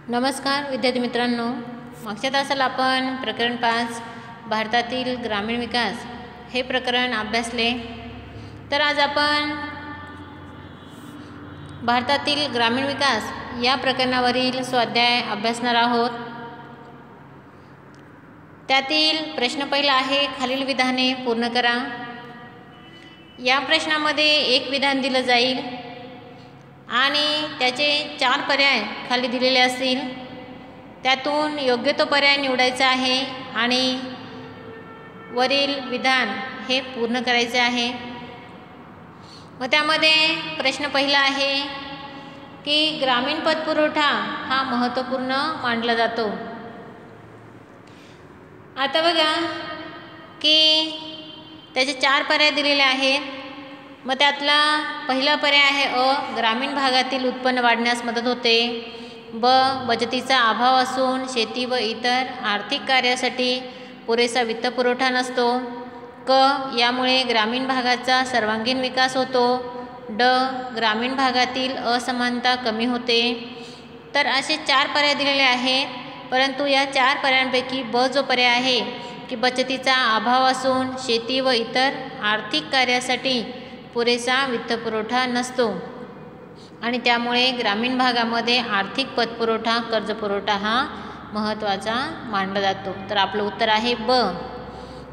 नमस्कार विद्यार्थी मित्रांनो, मागच्या तासाला आपण प्रकरण 5 भारतातील ग्रामीण विकास हे प्रकरण अभ्यासले. तर आज आपण भारतातील ग्रामीण विकास या प्रकरणावरील स्वाध्याय अभ्यासणार आहोत. त्यातील प्रश्न पहिला आहे, खालील विधाने पूर्ण करा. या प्रश्नामध्ये एक विधान दिलं जाईल आणि त्याचे 4 पर्याय खाली दिलेले असतील. त्यातून योग्य तो पर्याय निवडायचा आहे आणि वरील विधान हे पूर्ण करायचे आहे. मग त्यामध्ये प्रश्न पहिला आहे की ग्रामीण पतपुरवठा हा महत्त्वपूर्ण मानला जातो. आता बघा की त्याचे 4 पर्याय दिलेले आहेत. मग त्यातला पहिला पर्याय आहे अ, ग्रामीण भागातील उत्पन्न वाढण्यास मदत होते. ब, बचतीचा अभाव असून शेती व इतर आर्थिक कार्यासाठी पुरेसा वित्तपुरवठा नसतो. क, यामुळे ग्रामीण भागाचा सर्वांगीण विकास होतो. ड, ग्रामीण भागातील असमानता कमी होते. तर असे 4 पर्याय दिलेले आहेत, परंतु या 4 पर्यायांपैकी ब जो पर्याय आहे की बचतीचा अभाव असून शेती व इतर आर्थिक कार्यासाठी पुरेसा वित्तपुरवठा नसतो आणि त्यामुळे ग्रामीण भागामध्ये आर्थिक पतपुरवठा, कर्जपुरवठा हा महत्त्वाचा मानला जातो. तर आपलं उत्तर आहे ब.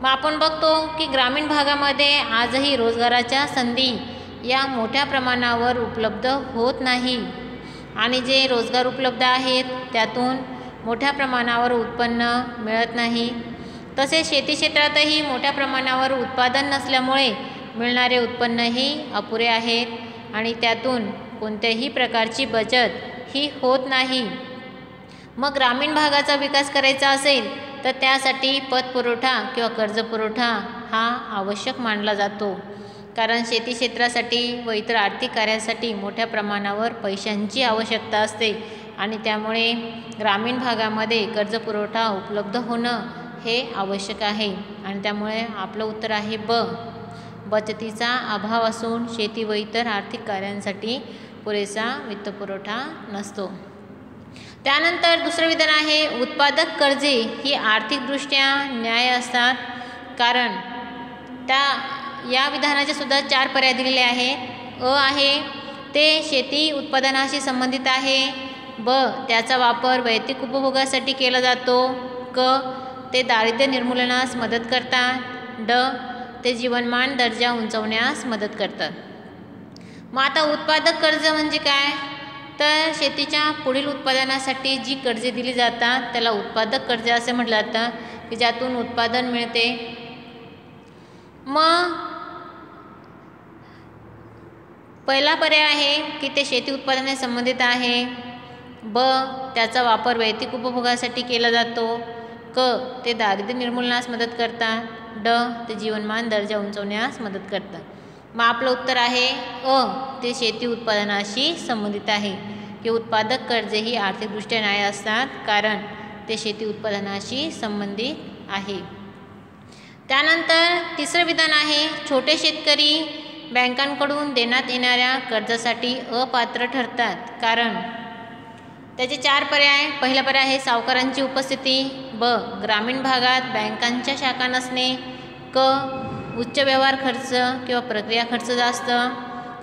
मग आपण बघतो की ग्रामीण भागामध्ये आजही रोजगाराच्या संधी या मोठ्या प्रमाणावर उपलब्ध होत नाही आणि जे रोजगार उपलब्ध आहेत त्यातून मोठ्या प्रमाणावर उत्पन्न मिळत नाही. तसेच शेती क्षेत्रातही मोठ्या प्रमाणावर उत्पादन नसल्यामुळे मिळणारे उत्पन्नही अपुरे आहेत आणि त्यातून कोणत्याही प्रकारची बचत ही होत नाही. मग ग्रामीण भागाचा विकास करायचा असेल तर त्यासाठी पतपुरवठा किंवा कर्जपुरवठा हा आवश्यक मानला जातो. कारण शेती क्षेत्रासाठी व इतर आर्थिक कार्यासाठी मोठ्या प्रमाणावर पैशांची आवश्यकता असते आणि त्यामुळे ग्रामीण भागामध्ये कर्जपुरवठा उपलब्ध होणं हे आवश्यक आहे आणि त्यामुळे आपलं उत्तर आहे ब. बचतीचा अभाव असून शेती व इतर आर्थिक कार्यांसाठी पुरेसा वित्तपुरवठा नसतो. त्यानंतर दुसरं विधान आहे, उत्पादक कर्जे ही आर्थिकदृष्ट्या न्याय्य असतात. कारण या विधानाचे सुद्धा 4 पर्याय दिलेले आहेत. अ आहे ते शेती उत्पादनाशी संबंधित आहे. ब, त्याचा वापर वैयक्तिक उपभोगासाठी केला जातो. क, ते दारिद्र्य निर्मूलनास मदत करतात. ड, ते जीवनमान दर्जा उंचावण्यास मदत करतात. मग आता उत्पादक कर्ज म्हणजे काय, तर शेतीच्या पुढील उत्पादनासाठी जी कर्जे दिली जातात त्याला उत्पादक कर्ज असे म्हटलं जातं की ज्यातून उत्पादन मिळते. मग पहिला पर्याय आहे की ते शेती उत्पादनाशी संबंधित आहे. ब, त्याचा वापर वैयक्तिक उपभोगासाठी केला जातो. क, ते दारिद्र्य निर्मूलनास मदत करतात. ड, ते जीवनमान दर्जा उंचावण्यास मदत करतात. मग आपलं उत्तर आहे अ, ते शेती उत्पादनाशी संबंधित आहे की उत्पादक कर्जे ही आर्थिकदृष्ट्या न्याय्य असतात कारण ते शेती उत्पादनाशी संबंधित आहे. त्यानंतर तिसरं विधान आहे, छोटे शेतकरी बँकांकडून देण्यात येणाऱ्या कर्जासाठी अपात्र ठरतात. कारण त्याचे 4 पर्याय. पहिला पर्याय आहे सावकारांची उपस्थिती. ब, ग्रामीण भागात बँकांच्या शाखा नसणे. क, उच्च व्यवहार खर्च किंवा प्रक्रिया खर्च जास्त.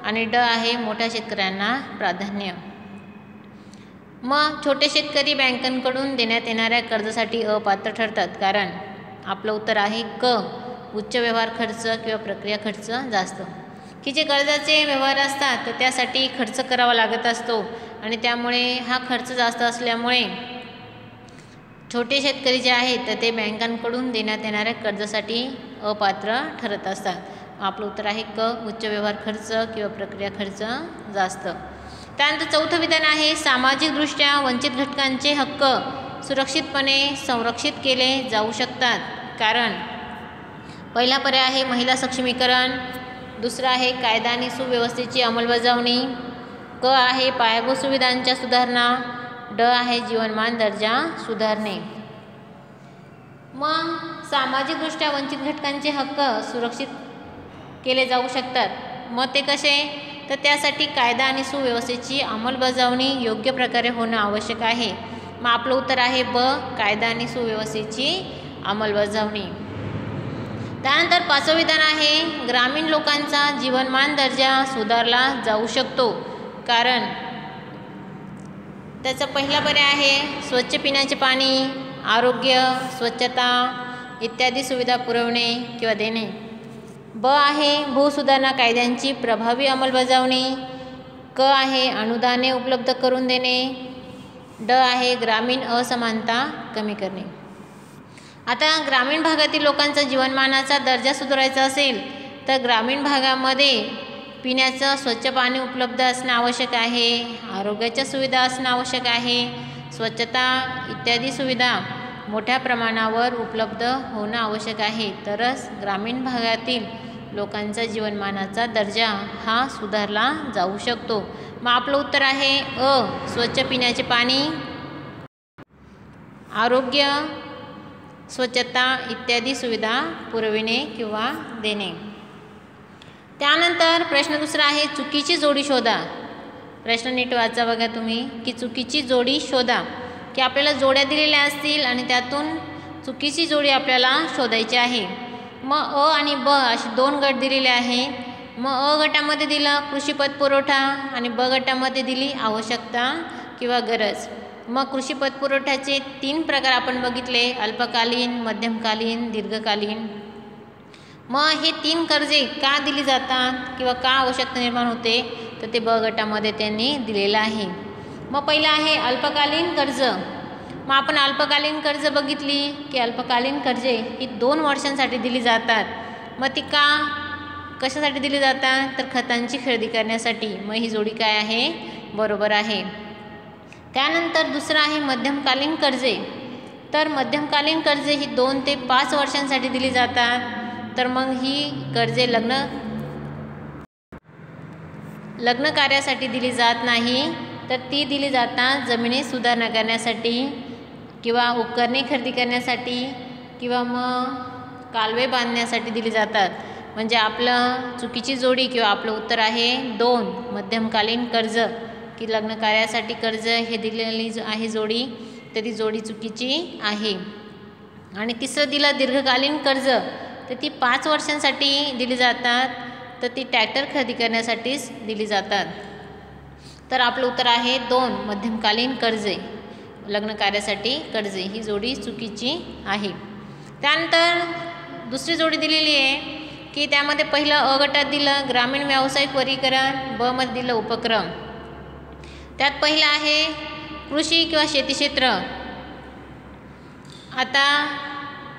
आणि ड आहे मोठ्या शेतकऱ्यांना प्राधान्य. मग छोटे शेतकरी बँकांकडून देण्यात येणाऱ्या कर्जासाठी अपात्र ठरतात कारण आपलं उत्तर आहे क, उच्च व्यवहार खर्च किंवा प्रक्रिया खर्च जास्त. की जे कर्जाचे व्यवहार असतात तर त्यासाठी खर्च करावा लागत असतो आणि त्यामुळे हा खर्च जास्त असल्यामुळे छोटे शेतकरी जे आहेत तर ते बँकांकडून देण्यात येणाऱ्या कर्जासाठी अपात्र ठरत असतात. आपलं उत्तर आहे क, उच्च व्यवहार खर्च किंवा प्रक्रिया खर्च जास्त. त्यानंतर चौथं विधान आहे, सामाजिकदृष्ट्या वंचित घटकांचे हक्क सुरक्षितपणे संरक्षित केले जाऊ शकतात. कारण पहिला पर्याय आहे महिला सक्षमीकरण. दुसरा आहे कायदा आणि सुव्यवस्थेची अंमलबजावणी. क आहे पायाभूत सुविधांच्या सुधारणा. ड आहे जीवनमान दर्जा सुधारणे. मग सामाजिकदृष्ट्या वंचित घटकांचे हक्क सुरक्षित केले जाऊ शकतात. मग ते कसे, तर त्यासाठी कायदा आणि सुव्यवस्थेची अंमलबजावणी योग्य प्रकारे होणं आवश्यक आहे मग आपलं उत्तर आहे ब, कायदा आणि सुव्यवस्थेची अंमलबजावणी. त्यानंतर 5वं विधान आहे, ग्रामीण लोकांचा जीवनमान दर्जा सुधारला जाऊ शकतो. कारण त्याचा पहिला पर्याय आहे स्वच्छ पिण्याचे पाणी, आरोग्य, स्वच्छता इत्यादी सुविधा पुरवणे किंवा देणे. ब आहे भूसुधारणा कायद्यांची प्रभावी अंमलबजावणी. क आहे अनुदाने उपलब्ध करून देणे. ड आहे ग्रामीण असमानता कमी करणे. आता ग्रामीण भागातील लोकांचा जीवनमानाचा दर्जा सुधारायचा असेल तर ग्रामीण भागामध्ये पिण्याचं स्वच्छ पाणी उपलब्ध असणं आवश्यक आहे, आरोग्याच्या सुविधा असणं आवश्यक आहे, स्वच्छता इत्यादी सुविधा मोठ्या प्रमाणावर उपलब्ध होणं आवश्यक आहे. तरच ग्रामीण भागातील लोकांचा जीवनमानाचा दर्जा हा सुधारला जाऊ शकतो. मग आपलं उत्तर आहे अ, स्वच्छ पिण्याचे पाणी, आरोग्य, स्वच्छता इत्यादी सुविधा पुरविणे किंवा देणे. त्यानंतर प्रश्न दुसरा आहे चुकीची जोडी शोधा. प्रश्न नीट वाचा बघा तुम्ही की चुकीची जोडी शोधा, की आपल्याला जोड्या दिलेल्या असतील आणि त्यातून चुकीची जोडी आपल्याला शोधायची आहे. मग अ आणि ब असे 2 गट दिलेले आहेत. मग अ गटामध्ये दिलं कृषी पतपुरवठा आणि ब गटामध्ये दिली आवश्यकता किंवा गरज. मग कृषी पतपुरवठ्याचे 3 प्रकार आपण बघितले, अल्पकालीन, मध्यमकालीन, दीर्घकालीन. मग हे 3 कर्जे का दिली जातात किंवा का आवश्यकता निर्माण होते तर ते ब गटामध्ये त्यांनी दिलेलं आहे. मग पहिलं आहे अल्पकालीन कर्ज. मग आपण अल्पकालीन कर्ज बघितली की अल्पकालीन कर्जे ही 2 वर्षांसाठी दिली जातात. मग ती कशासाठी दिली जातात तर खतांची खरेदी करण्यासाठी. मग ही जोडी काय आहे, बरोबर आहे. त्यानंतर दुसरं आहे मध्यमकालीन कर्जे. तर मध्यमकालीन कर्जे ही 2 ते 5 वर्षांसाठी दिली जातात. तर मग ही कर्जे लग्न कार्यासाठी दिली जात नाही, तर ती दिली जातात जमिनी सुधारणा करण्यासाठी किंवा उपकरणे खरेदी करण्यासाठी किंवा मग कालवे बांधण्यासाठी दिली जातात. म्हणजे आपलं चुकीची जोडी किंवा आपलं उत्तर आहे 2 मध्यमकालीन कर्ज, की लग्न कार्यासाठी कर्ज हे दिलेली आहे जोडी, तर ती जोडी चुकीची आहे. आणि तिसरं दिलं दीर्घकालीन कर्ज, तर ती 5 वर्षांसाठी दिली जातात, तर ती ट्रॅक्टर खरेदी करण्यासाठीच दिली जातात. तर आपलं उत्तर आहे 2 मध्यमकालीन कर्जे, लग्न कार्यासाठी कर्जे ही जोडी चुकीची आहे. त्यानंतर दुसरी जोडी दिलेली आहे की त्यामध्ये पहिलं अ गटात दिलं ग्रामीण व्यावसायिक वर्गीकरण, ब मध्ये दिलं उपक्रम. त्यात पहिलं आहे कृषी किंवा शेती क्षेत्र. आता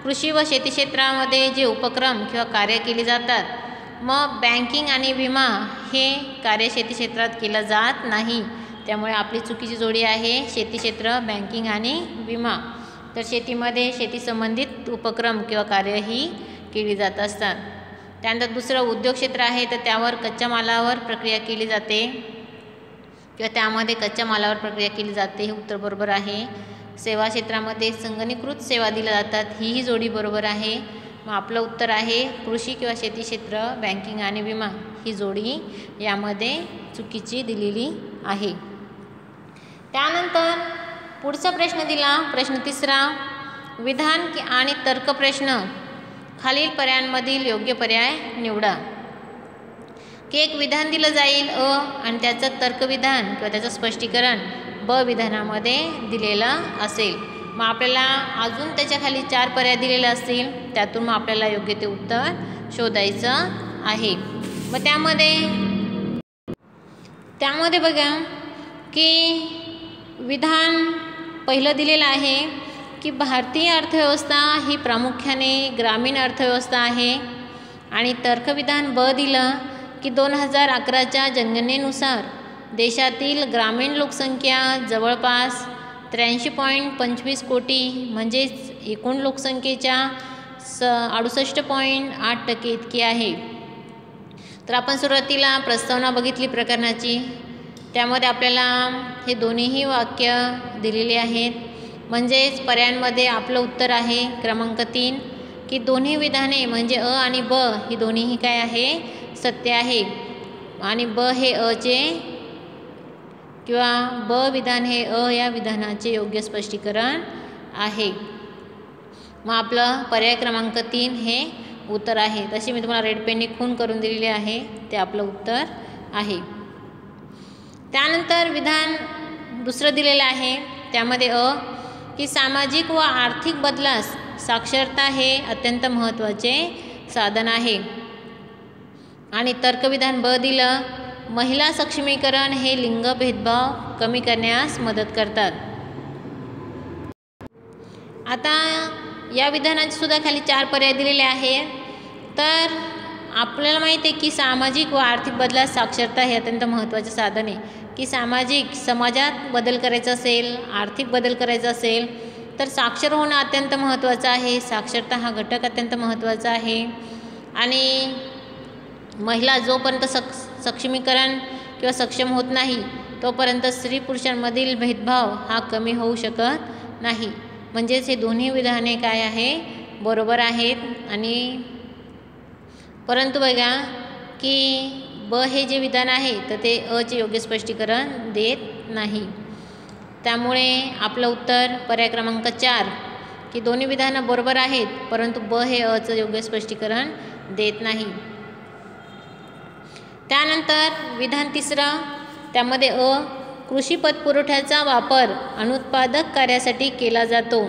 कृषी व शेती क्षेत्रामध्ये जे उपक्रम किंवा कार्य केली जातात, मग बँकिंग आणि विमा हे कार्य शेती क्षेत्रात केलं जात नाही. त्यामुळे आपली चुकीची जोडी आहे शेती क्षेत्र, बँकिंग आणि विमा. तर शेतीमध्ये शेती संबंधित उपक्रम किंवा कार्य ही केली जात असतात. त्यानंतर दुसरं उद्योग क्षेत्र आहे, तर त्यावर कच्च्या मालावर प्रक्रिया केली जाते किंवा त्यामध्ये कच्च्या मालावर प्रक्रिया केली जाते, हे उत्तर बरोबर आहे. सेवा क्षेत्रामध्ये संगणकीकृत सेवा दिल्या जातात, ही जोडी बरोबर आहे. मग आपलं उत्तर आहे कृषी किंवा शेती क्षेत्र, बँकिंग आणि विमा ही जोडी यामध्ये चुकीची दिलेली आहे. त्यानंतर पुढचा प्रश्न दिला, प्रश्न तिसरा, विधान आणि तर्क प्रश्न. खालील पर्यायांमधील योग्य पर्याय निवडा. की एक विधान दिलं जाईल अ आणि त्याचं तर्कविधान किंवा त्याचं स्पष्टीकरण ब विधानामध्ये दिलेलं असेल. मग आपल्याला अजून त्याच्या खाली 4 पर्याय दिलेले असतील, त्यातून मग आपल्याला योग्य ते उत्तर शोधायचं आहे. मग त्यामध्ये बघा की विधान पहिलं दिलेलं आहे की भारतीय अर्थव्यवस्था ही प्रामुख्याने ग्रामीण अर्थव्यवस्था आहे. आणि तर्कविधान ब दिलं की 2011च्या जनगणनेनुसार देशातील ग्रामीण लोकसंख्या जवळपास 83.25 कोटी म्हणजेच एकूण लोकसंख्येच्या 68.8% इतकी आहे. तर आपण सुरुवातीला प्रस्तावना बघितली प्रकरणाची, त्यामध्ये आपल्याला हे दोन्हीही वाक्य दिलेली आहेत. म्हणजेच पर्यायांमध्ये आपलं उत्तर आहे क्रमांक 3 की दोन्ही विधाने म्हणजे अ आणि ब ही दोन्हीही काय आहे, सत्य आहे. आणि ब हे अचे किंवा ब विधान हे अ या विधानाचे योग्य स्पष्टीकरण आहे। मग आपलं पर्याय क्रमांक 3 हे उत्तर आहे। तशी मी तुम्हाला रेड पेनने खूण करून दिलेली आहे, ते आपलं उत्तर आहे। त्यानंतर विधान दुसरं दिलेलं आहे, त्यामध्ये की सामाजिक व आर्थिक बदलास साक्षरता हे अत्यंत महत्त्वाचे साधन आहे। आणि तर्कविधान ब दिलं, महिला सक्षमीकरण हे लिंग भेदभाव कमी करण्यास मदत करतात। आता या विधानाचे सुद्धा खाली 4 पर्याय दिलेले आहेत। तर आपल्याला माहिती आहे की सामाजिक व आर्थिक बदलास साक्षरता हे अत्यंत महत्त्वाचे साधन आहे, की समाजात बदल करायचा असेल, आर्थिक बदल करायचा असेल तर साक्षर होणं अत्यंत महत्त्वाचं आहे। साक्षरता हा घटक अत्यंत महत्त्वाचा आहे। आणि महिला जोपर्यंत सक्षमीकरण किंवा सक्षम होत नाही तोपर्यंत स्त्री पुरुषांमधील भेदभाव हा कमी होऊ शकत नाही। म्हणजेच हे दोन्ही विधाने काय आहे, बरोबर आहेत। आणि परंतु बघा की ब हे जे विधान आहे तर ते अ चे योग्य स्पष्टीकरण देत नाही। त्यामुळे आपलं उत्तर पर्याय क्रमांक 4 की दोन्ही विधानं बरोबर आहेत, परंतु ब हे अ चं योग्य स्पष्टीकरण देत नाही। त्यानंतर विधान तिसरं, त्यामध्ये कृषी पतपुरवठ्याचा वापर अनुत्पादक कार्यासाठी केला जातो।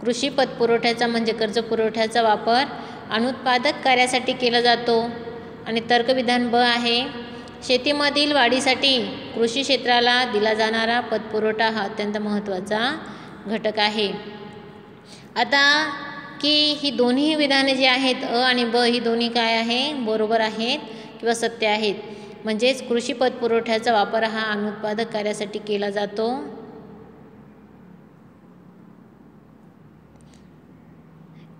कृषी पतपुरवठ्याचा म्हणजे कर्ज पुरवठ्याचा वापर अनुत्पादक कार्यासाठी केला जातो। आणि तर्कविधान ब आहे, शेतीमधील वाढीसाठी कृषी क्षेत्राला दिला जाणारा पतपुरवठा हा अत्यंत महत्त्वाचा घटक आहे। आता की ही दोन्ही विधाने जी आहेत अ आणि ब ही दोन्ही काय आहे, बरोबर आहेत किंवा सत्य आहेत। म्हणजेच कृषी पतपुरवठ्याचा वापर हा अनुत्पादक कार्यासाठी केला जातो।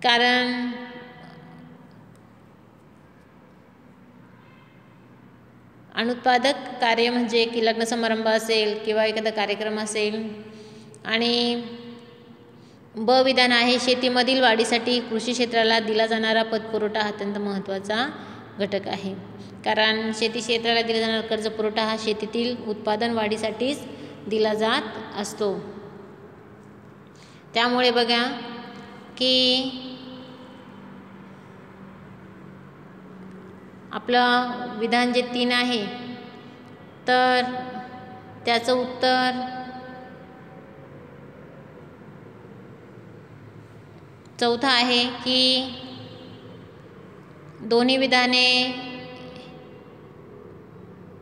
कारण अनुत्पादक कार्य म्हणजे की लग्न समारंभ असेल किंवा एखादा कार्यक्रम असेल। आणि ब विधान आहे, शेतीमधील वाढीसाठी कृषी क्षेत्राला दिला जाणारा पतपुरवठा हा अत्यंत महत्त्वाचा घटक आहे। कारण शेती क्षेत्राला दिला जाणारा कर्ज पुरवठा हा शेतीतील उत्पादन वाढीसाठीच दिला जात असतो। त्यामुळे बघा की आपलं विधान जे 3 आहे तर त्याचं उत्तर चौथं आहे की दोन्ही विधाने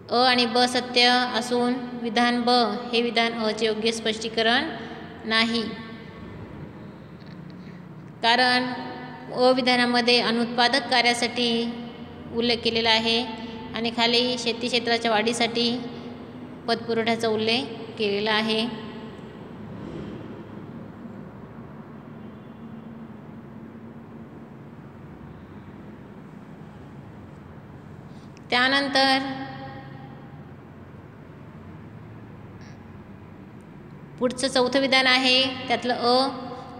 अ आणि ब सत्य असून विधान ब हे विधान अ चे योग्य स्पष्टीकरण नाही। कारण अ विधानामध्ये अनुत्पादक कार्यासाठी उल्लेख केलेला आहे आणि खाली शेती क्षेत्राच्या वाढीसाठी पतपुरवठ्याचा उल्लेख केलेला आहे। त्यानंतर पुढचं चौथं विधान आहे, त्यातलं अ,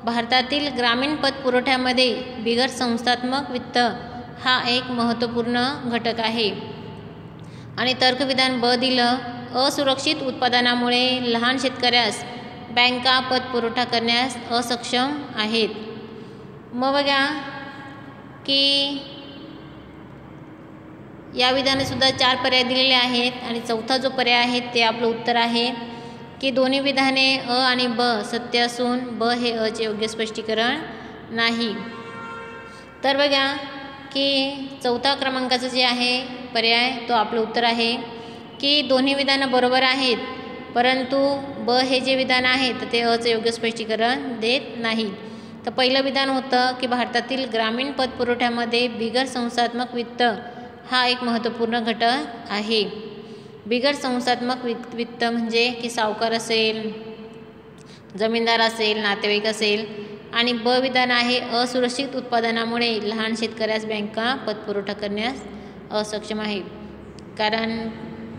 भारतातील ग्रामीण पतपुरवठ्यामध्ये बिगर संस्थात्मक वित्त हा एक महत्त्वपूर्ण घटक आहे। आणि तर्कविधान ब दिलं, असुरक्षित उत्पादनामुळे लहान शेतकऱ्यास बँका पतपुरवठा करण्यास असक्षम आहेत। मग बघा की या विधानासुद्धा 4 पर्याय दिलेले आहेत आणि चौथा जो पर्याय आहे ते आपलं उत्तर आहे की दोन्ही विधाने अ आणि ब सत्य असून ब हे अ चे योग्य स्पष्टीकरण नाही। तर बघा की चौथा क्रमांकाचं जे आहे पर्याय तो आपलं उत्तर आहे की दोन्ही विधानं बरोबर आहेत, परंतु ब हे जे विधान आहे तर ते अ चं योग्य स्पष्टीकरण देत नाही। तर पहिलं विधान होतं की भारतातील ग्रामीण पतपुरवठ्यामध्ये बिगर संस्थात्मक वित्त हा एक महत्त्वपूर्ण घटक आहे। बिगर संस्थात्मक वित्त म्हणजे की सावकार असेल, जमीनदार असेल, नातेवाईक असेल। आणि ब विधान आहे, असुरक्षित उत्पादनामुळे लहान शेतकऱ्यास बँका पतपुरवठा करण्यास असक्षम आहे। कारण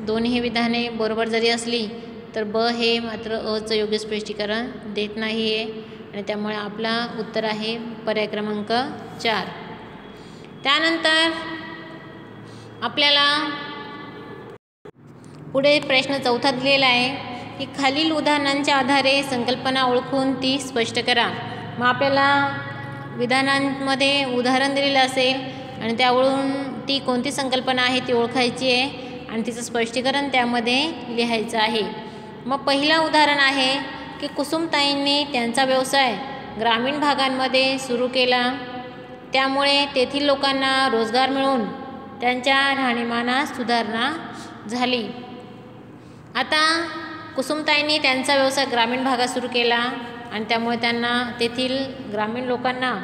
दोन्ही विधाने बरोबर जरी असली तर ब हे मात्र अ चं योग्य स्पष्टीकरण देत नाही आहे आणि त्यामुळे आपला उत्तर आहे पर्याय क्रमांक 4। त्यानंतर आपल्याला पुढे प्रश्न चौथा दिलेला आहे की खालील उदाहरणांच्या आधारे संकल्पना ओळखून ती स्पष्ट करा. मग आपल्याला विधानांमध्ये उदाहरण दिलेलं असेल आणि त्यावरून ती कोणती संकल्पना आहे ती ओळखायची आहे आणि तिचं स्पष्टीकरण त्यामध्ये लिहायचं आहे. मग पहिलं उदाहरण आहे की कुसुमताईंनी त्यांचा व्यवसाय ग्रामीण भागांमध्ये सुरू केला, त्यामुळे तेथील लोकांना रोजगार मिळून त्यांच्या राहणीमानात सुधारणा झाली. आता कुसुमताईंनी त्यांचा व्यवसाय ग्रामीण भागात सुरू केला आणि त्यामुळे त्यांना तेथील ग्रामीण लोकांना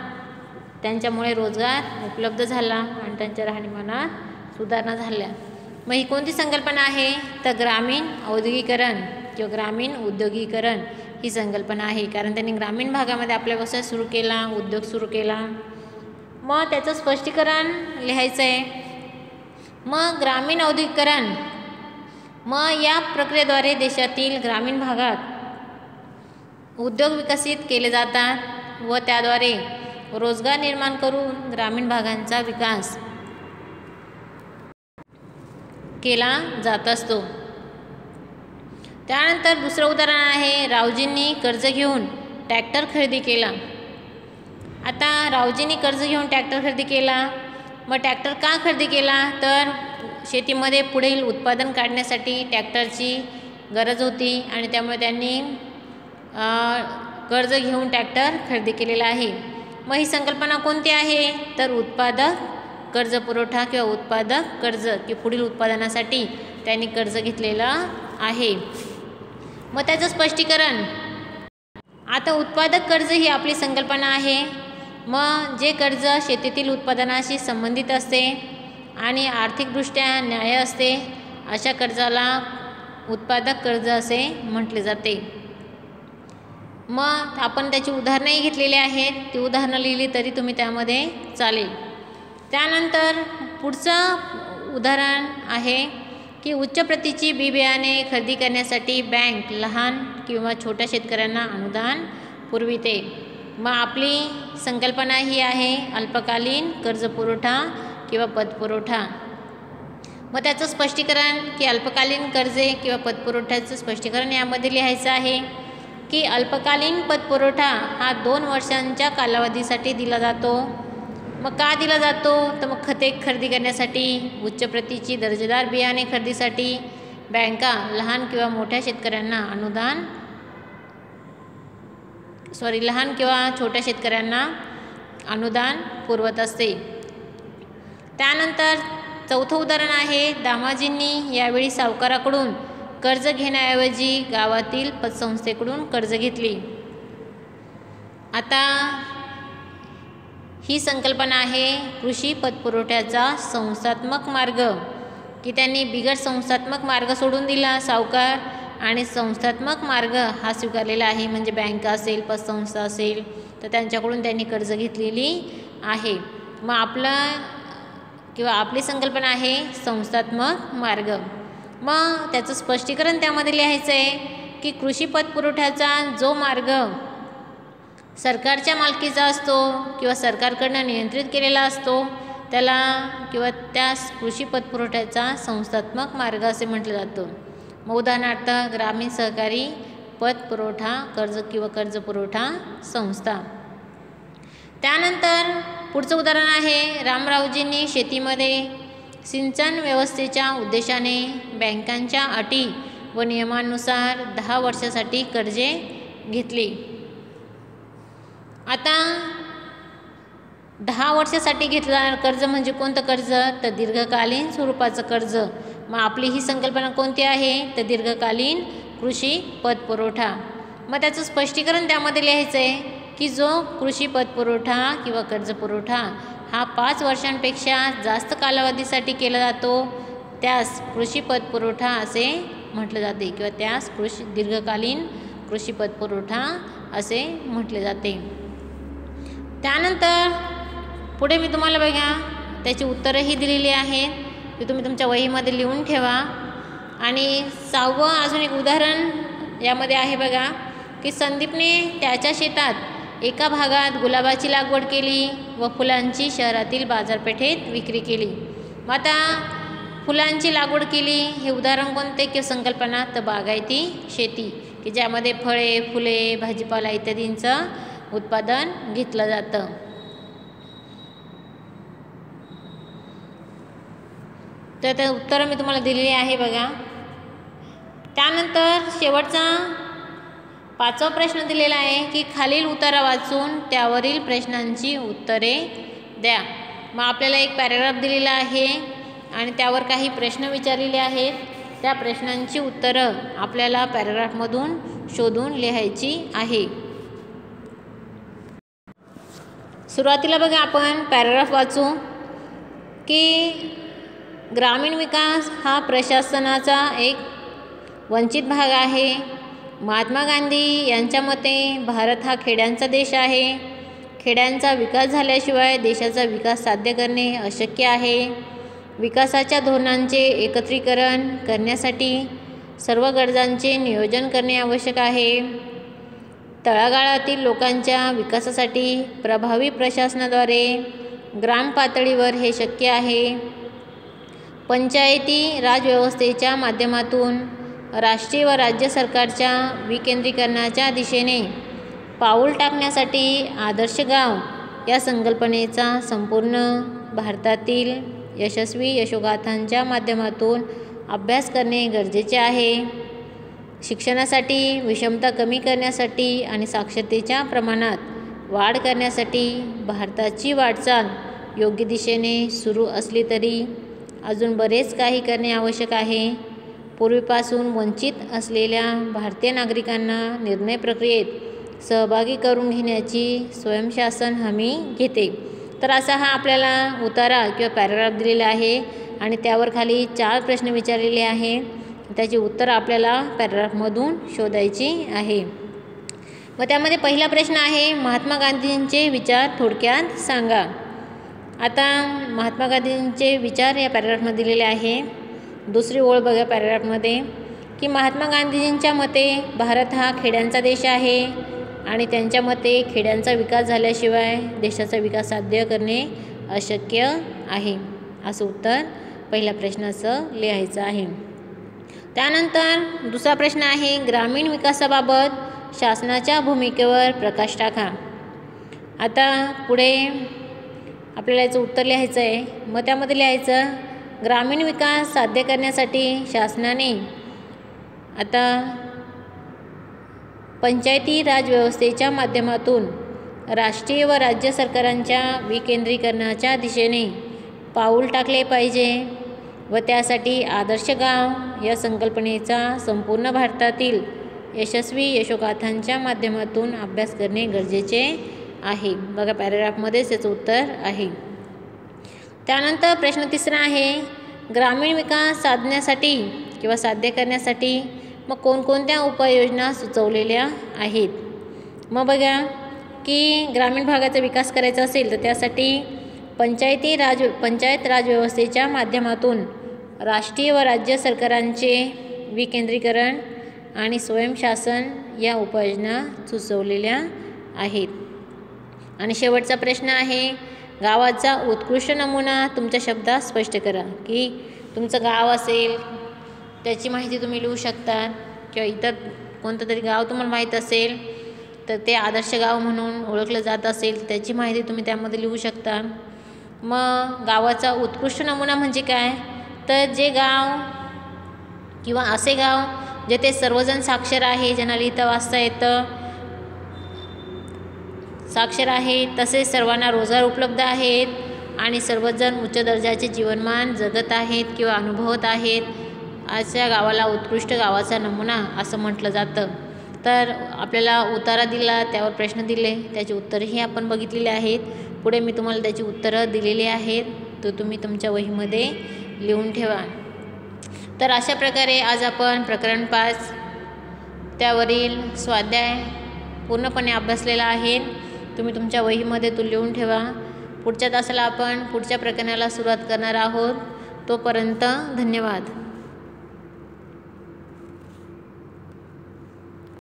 त्यांच्यामुळे रोजगार उपलब्ध झाला आणि त्यांच्या राहणीमानात सुधारणा झाल्या. मग ही कोणती संकल्पना आहे तर ग्रामीण औद्योगिकरण किंवा ग्रामीण उद्योगीकरण ही संकल्पना आहे, कारण त्यांनी ग्रामीण भागामध्ये आपला व्यवसाय सुरू केला, उद्योग सुरू केला. मग त्याचं स्पष्टीकरण लिहायचं आहे. मग ग्रामीण औद्योगिकरण, मग या प्रक्रियेद्वारे देशातील ग्रामीण भागात उद्योग विकसित केले जातात व त्याद्वारे रोजगार निर्माण करून ग्रामीण भागांचा विकास केला जात असतो. त्यानंतर दुसरं उदाहरण आहे रावजींनी कर्ज घेऊन ट्रॅक्टर खरेदी केला. आता रावजींनी कर्ज घेऊन ट्रॅक्टर खरेदी केला. मग ट्रॅक्टर का खरेदी केला तर शेतीमध्ये पुढील उत्पादन काढण्यासाठी ट्रॅक्टरची गरज होती आणि त्यामुळे त्यांनी कर्ज घेऊन ट्रॅक्टर खरेदी केलेला आहे. मग ही संकल्पना कोणती आहे तर उत्पादक कर्ज पुरवठा किंवा उत्पादक कर्ज की पुढील उत्पादनासाठी त्यांनी कर्ज घेतलेलं आहे. मग त्याचं स्पष्टीकरण, आता उत्पादक कर्ज ही आपली संकल्पना आहे. मग जे कर्ज शेतीतील उत्पादनाशी संबंधित असते आणि आर्थिकदृष्ट्या न्याय्य असते अशा कर्जाला उत्पादक कर्ज असे म्हटले जाते. मग आपण त्याची उदाहरणंही घेतलेली आहेत, ती उदाहरणं लिहिली तरी तुम्ही त्यामध्ये चालेल. त्यानंतर पुढचं उदाहरण आहे की उच्च प्रतीची बी बियाणे खरेदी करण्यासाठी बँक लहान किंवा छोट्या शेतकऱ्यांना अनुदान पुरविते. मग आपली संकल्पना ही आहे अल्पकालीन कर्ज पुरवठा किंवा पतपुरवठा. मग त्याचं स्पष्टीकरण की अल्पकालीन कर्जे किंवा पतपुरवठ्याचं स्पष्टीकरण यामध्ये लिहायचं आहे की अल्पकालीन पतपुरवठा हा 2 वर्षांच्या कालावधीसाठी दिला जातो. मग का दिला जातो तर मग खते खरेदी करण्यासाठी, उच्च प्रतीची दर्जेदार बियाणे खरेदीसाठी बँका लहान किंवा मोठ्या शेतकऱ्यांना लहान किंवा छोट्या शेतकऱ्यांना अनुदान पुरवत असते. त्यानंतर चौथं उदाहरण आहे दामाजींनी यावेळी सावकाराकडून कर्ज घेण्याऐवजी गावातील पतसंस्थेकडून कर्ज घेतली. आता ही संकल्पना आहे कृषी पतपुरवठ्याचा संस्थात्मक मार्ग की त्यांनी बिगर संस्थात्मक मार्ग सोडून दिला सावकार आणि संस्थात्मक मार्ग हा स्वीकारलेला आहे. म्हणजे बँका असेल, पतसंस्था असेल तर त्यांच्याकडून त्यांनी कर्ज घेतलेली आहे. मग आपली संकल्पना आहे संस्थात्मक मार्ग. मग त्याचं स्पष्टीकरण त्यामध्ये लिहायचं आहे की कृषी पतपुरवठ्याचा जो मार्ग सरकारच्या मालकीचा असतो किंवा सरकारकडनं नियंत्रित केलेला असतो त्याला किंवा त्या कृषी पतपुरवठ्याचा संस्थात्मक मार्ग असे म्हटलं जातं. मग उदाहरणार्थ ग्रामीण सहकारी पतपुरवठा कर्ज किंवा कर्ज पुरवठा संस्था. त्यानंतर पुढचं उदाहरण आहे रामरावजींनी शेतीमध्ये सिंचन व्यवस्थेच्या उद्देशाने बँकांच्या अटी व नियमांनुसार 10 वर्षासाठी कर्जे घेतली. आता 10 वर्षासाठी घेतलं जाणारं कर्ज म्हणजे कोणतं कर्ज तर दीर्घकालीन स्वरूपाचं कर्ज. मग आपली ही संकल्पना कोणती आहे तर दीर्घकालीन कृषी पतपुरवठा. मग त्याचं स्पष्टीकरण त्यामध्ये लिहायचं आहे की जो कृषी पतपुरवठा किंवा कर्ज पुरवठा हा 5 वर्षांपेक्षा जास्त कालावधीसाठी केला जातो त्यास कृषी पतपुरवठा असे म्हटले जाते किंवा त्यास दीर्घकालीन कृषी पतपुरवठा असे म्हटले जाते. त्यानंतर पुढे मी तुम्हाला बघा त्याची उत्तरंही दिलेली आहेत, ते तुम्ही तुमच्या वहीमध्ये लिहून ठेवा. आणि 6वं अजून एक उदाहरण यामध्ये आहे बघा की संदीपने त्याच्या शेतात एका भागात गुलाबाची लागवड केली व फुलांची शहरातील बाजारपेठेत विक्री केली. मग आता फुलांची लागवड केली हे उदाहरण कोणते किंवा संकल्पना? तर बागायती शेती, की ज्यामध्ये फळे, फुले, भाजीपाला इत्यादींचं उत्पादन घेतलं जातं. तर त्या उत्तरं मी तुम्हाला दिलेली आहे बघा. त्यानंतर शेवटचा 5वा प्रश्न दिलेला आहे की खालील उतारा वाचून त्यावरील प्रश्नांची उत्तरे द्या. मग आपल्याला एक पॅराग्राफ दिलेला आहे आणि त्यावर काही प्रश्न विचारलेले आहेत. त्या प्रश्नांची उत्तरं आपल्याला पॅराग्राफमधून शोधून लिहायची आहे. सुरुवातीला बघा आपण पॅराग्राफ वाचू की ग्रामीण विकास हा प्रशासनाचा एक वंचित भाग आहे. महात्मा गांधी यांच्या मते भारत हा खेड्यांचा देश आहे. खेड्यांचा विकास झाल्याशिवाय देशाचा विकास साध्य करणे अशक्य आहे. विकासाच्या धोरणांचे एकत्रीकरण करण्यासाठी सर्व गरजांचे नियोजन करणे आवश्यक आहे. तळागाळातील लोकांच्या विकासासाठी प्रभावी प्रशासनाद्वारे ग्राम पातळीवर हे शक्य आहे. पंचायती राज व्यवस्थेच्या माध्यमातून राष्ट्रीय व राज्य सरकारच्या विकेंद्रीकरणाच्या दिशेने पाऊल टाकण्यासाठी आदर्श गाव या संकल्पनेचा संपूर्ण भारतातील यशस्वी यशोगाथांच्या माध्यमातून अभ्यास करणे गरजेचे आहे. शिक्षणासाठी विषमता कमी करण्यासाठी आणि साक्षरतेच्या प्रमाणात वाढ करण्यासाठी भारताची वाटचाल योग्य दिशेने सुरू असली तरी अजून बरेच काही करणे आवश्यक आहे. पूर्वीपासून वंचित असलेल्या भारतीय नागरिकांना निर्णय प्रक्रियेत सहभागी करून घेण्याची स्वयंशासन हमी घेते. तर असा हा आपल्याला उतारा किंवा पॅराग्राफ दिलेला आहे आणि त्यावर खाली 4 प्रश्न विचारलेले आहे. त्याची उत्तर आपल्याला पॅराग्राफमधून शोधायची आहे. व त्यामध्ये पहिला प्रश्न आहे महात्मा गांधींचे विचार थोडक्यात सांगा. आता महात्मा गांधींचे विचार या पॅराग्राफमध्ये दिलेले आहे. दुसरी ओळ बघा पॅराग्राफमध्ये की महात्मा गांधींच्या मते भारत हा खेड्यांचा देश आहे आणि त्यांच्या मते खेड्यांचा विकास झाल्याशिवाय देशाचा विकास साध्य करणे अशक्य आहे. असं उत्तर पहिल्या प्रश्नाचं लिहायचं आहे. त्यानंतर दुसरा प्रश्न आहे ग्रामीण विकासाबाबत शासनाच्या भूमिकेवर प्रकाश टाका. आता पुढे आपल्याला याचं उत्तर लिहायचं आहे. मग त्यामध्ये लिहायचं ग्रामीण विकास साध्य करण्यासाठी शासनाने आता पंचायती राज व्यवस्थेच्या माध्यमातून राष्ट्रीय व राज्य सरकारांच्या विकेंद्रीकरणाच्या दिशेने पाऊल टाकले पाहिजे व त्यासाठी आदर्श गाव या संकल्पनेचा संपूर्ण भारतातील यशस्वी यशोगाथांच्या माध्यमातून अभ्यास करणे गरजेचे आहे. बघा पॅराग्राफमध्येच याचं उत्तर आहे. त्यानंतर प्रश्न तिसरा आहे ग्रामीण विकास साधण्यासाठी किंवा साध्य करण्यासाठी मग कोणकोणत्या उपाययोजना सुचवलेल्या आहेत. मग बघा की ग्रामीण भागाचा विकास करायचा असेल तर त्यासाठी पंचायत राज व्यवस्थेच्या माध्यमातून राष्ट्रीय व राज्य सरकारांचे विकेंद्रीकरण आणि स्वयंशासन या उपाययोजना सुचवलेल्या आहेत. आणि शेवटचा प्रश्न आहे गावाचा उत्कृष्ट नमुना तुमच्या शब्दात स्पष्ट करा. की तुमचं गाव असेल त्याची माहिती तुम्ही लिहू शकता किंवा इतर कोणतं तरी गाव तुम्हाला माहीत असेल तर ते आदर्श गाव म्हणून ओळखलं जात असेल त्याची माहिती तुम्ही त्यामध्ये लिहू शकता. मग गावाचा उत्कृष्ट नमुना म्हणजे काय तर जे गाव किंवा असे गाव जेथे सर्वजण साक्षर आहे, ज्यांना लिहिता वाचता येतं, साक्षर आहे, तसेच सर्वांना रोजगार उपलब्ध आहेत आणि सर्वजण उच्च दर्जाचे जीवनमान जगत आहेत किंवा अनुभवत आहेत, अशा गावाला उत्कृष्ट गावाचा नमुना असं म्हटलं जातं. तर आपल्याला उतारा दिला, त्यावर प्रश्न दिले, त्याची उत्तरही आपण बघितलेली आहेत. पुढे मी तुम्हाला त्याची उत्तरं दिलेली आहेत, तर तुम्ही तुमच्या वहीमध्ये लिहून ठेवा. तर अशा प्रकारे आज आपण प्रकरण 5 त्यावरील स्वाध्याय पूर्णपणे अभ्यासलेला आहे. तुम्ही तुमच्या वहीमध्ये तो लिहून ठेवा. पुढच्या तासाला आपण पुढच्या प्रकरणाला सुरुवात करणार आहोत. तोपर्यंत धन्यवाद.